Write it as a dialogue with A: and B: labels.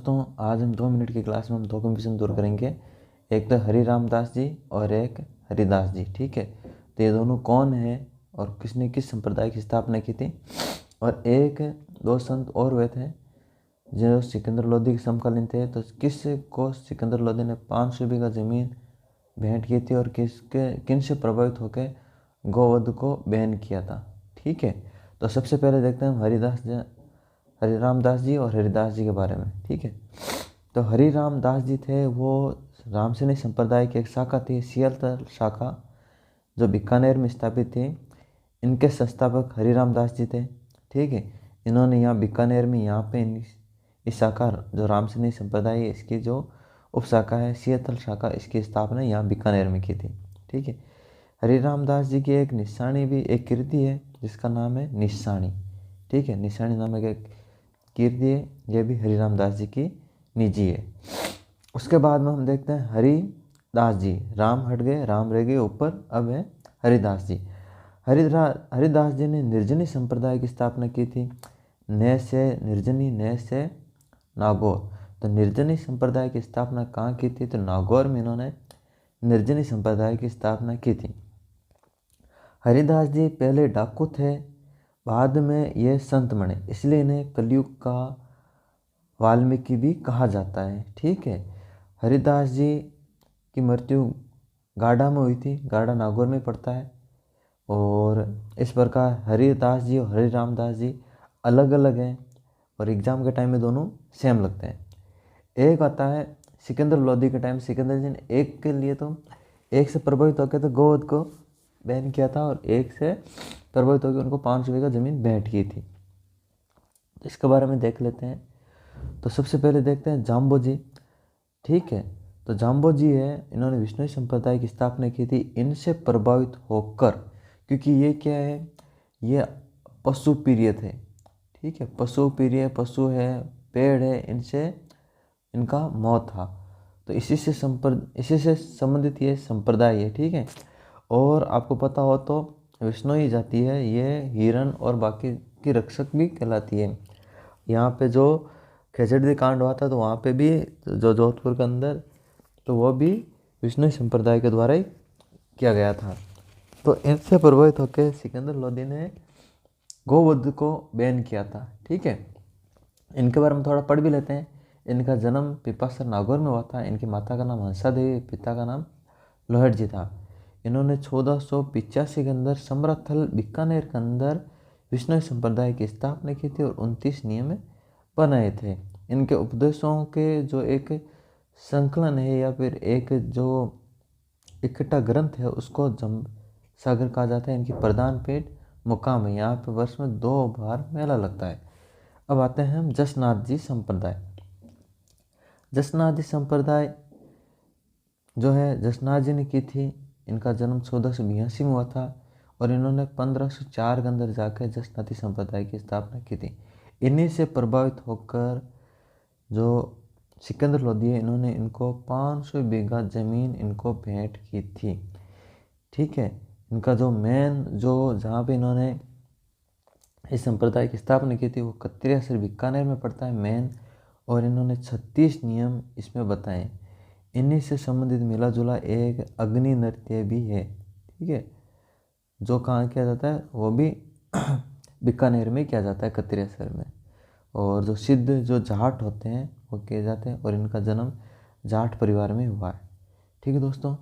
A: दोस्तों, आज हम 2 मिनट की क्लास में हम दो कंफ्यूजन दूर करेंगे। एक तो हरि रामदास जी और एक हरिदास जी। ठीक है, तो ये दोनों कौन है और किसने किस संप्रदाय की स्थापना की थी। और एक दो संत और वे थे जो सिकंदर लोदी के समकालीन थे। तो किस को सिकंदर लोदी ने 500 बीघा जमीन भेंट की थी और किन से प्रभावित होकर गोवध को बैन किया था। ठीक है, तो सबसे पहले देखते हैं हरि रामदास जी और हरिदास जी के बारे में। ठीक है, तो हरि रामदास जी थे वो रामसैनिक संप्रदाय की एक शाखा थी, सियालतल शाखा, जो बीकानेर में स्थापित थी। इनके संस्थापक हरि रामदास जी थे। ठीक है, इन्होंने यहाँ बीकानेर में यहाँ पे इस शाखा जो रामसैनिक संप्रदाय है इसकी जो उप शाखा है सियालतल शाखा, इसकी स्थापना यहाँ बीकानेर में की थी। ठीक है, हरि रामदास जी की एक निशानी भी एक कृति है जिसका नाम है निशानी। ठीक है, निशानी नामक एक कीर्ति है, यह भी हरि रामदास जी की निजी है। उसके बाद में हम देखते हैं हरिदास जी। राम हट गए, राम रह गए ऊपर, अब है हरिदास जी। हरिदास जी ने निर्जनी संप्रदाय की स्थापना की थी। न से निर्जनी, न से नागौर। तो निर्जनी संप्रदाय की स्थापना कहाँ की थी, तो नागौर में इन्होंने निर्जनी संप्रदाय की स्थापना की थी। हरिदास जी पहले डाकू थे, बाद में ये संत बने, इसलिए इन्हें कलयुग का वाल्मीकि भी कहा जाता है। ठीक है, हरिदास जी की मृत्यु गाड़ा में हुई थी, गाड़ा नागौर में पड़ता है। और इस प्रकार हरिदास जी और हरि रामदास जी अलग अलग हैं और एग्ज़ाम के टाइम में दोनों सेम लगते हैं। एक आता है सिकंदर लोदी के टाइम, सिकंदर जी ने एक के लिए तो एक से प्रभावित होकर तो गोवध को बैन किया था और एक से प्रभावित होकर उनको 500 बीघा जमीन भेंट की थी। तो इसके बारे में देख लेते हैं। तो सबसे पहले देखते हैं जाम्बो जी। ठीक है, तो जाम्बो जी है, इन्होंने विष्णु संप्रदाय की स्थापना की थी इनसे प्रभावित होकर, क्योंकि ये क्या है, ये पशु प्रिय थे। ठीक है, पशु प्रिय, पशु है, पेड़ है, इनसे इनका मौत था। तो इसी से संबंधित ये संप्रदाय है। ठीक है, और आपको पता हो तो विष्णु ही जाति है, ये हिरण और बाकी की रक्षक भी कहलाती है। यहाँ पे जो खेचड़ी कांड हुआ था तो वहाँ पे भी जो जोधपुर के अंदर, तो वो भी विष्णु संप्रदाय के द्वारा ही किया गया था। तो इनसे प्रभावित होकर सिकंदर लोदी ने गोवध को बैन किया था। ठीक है, इनके बारे में थोड़ा पढ़ भी लेते हैं। इनका जन्म पिपासर नागौर में हुआ था। इनकी माता का नाम हंसा देवी, पिता का नाम लोहट जी था। इन्होंने 1485 के अंदर समराथल बीकानेर के अंदर विष्णु संप्रदाय की स्थापना की थी और 29 नियम बनाए थे। इनके उपदेशों के जो एक संकलन है या फिर एक जो इकट्ठा ग्रंथ है उसको जंब सागर कहा जाता है। इनकी प्रधान पेट मुकाम है, यहाँ पे वर्ष में 2 बार मेला लगता है। अब आते हैं हम जसनाथ जी संप्रदाय। जसनाथ जी संप्रदाय जो है जसनाथ जी ने की थी। इनका जन्म 1482 में हुआ था और इन्होंने 1504 के अंदर जाकर जसनाथी संप्रदाय की स्थापना की थी। इन्हीं से प्रभावित होकर जो सिकंदर लोदी है, इन्होंने इनको 500 बीघा जमीन इनको भेंट की थी। ठीक है, इनका जो मेन जो जहाँ पे इन्होंने इस संप्रदाय की स्थापना की थी वो कत्रियासर बीकानेर में पड़ता है मेन, और इन्होंने 36 नियम इसमें बताए। इन्हीं से संबंधित मिला जुला एक अग्नि नृत्य भी है। ठीक है, जो कहाँ किया जाता है वो भी बीकानेर में किया जाता है, कत्रियासर में। और जो सिद्ध जो जाट होते हैं वो किए जाते हैं और इनका जन्म जाट परिवार में हुआ है। ठीक है दोस्तों।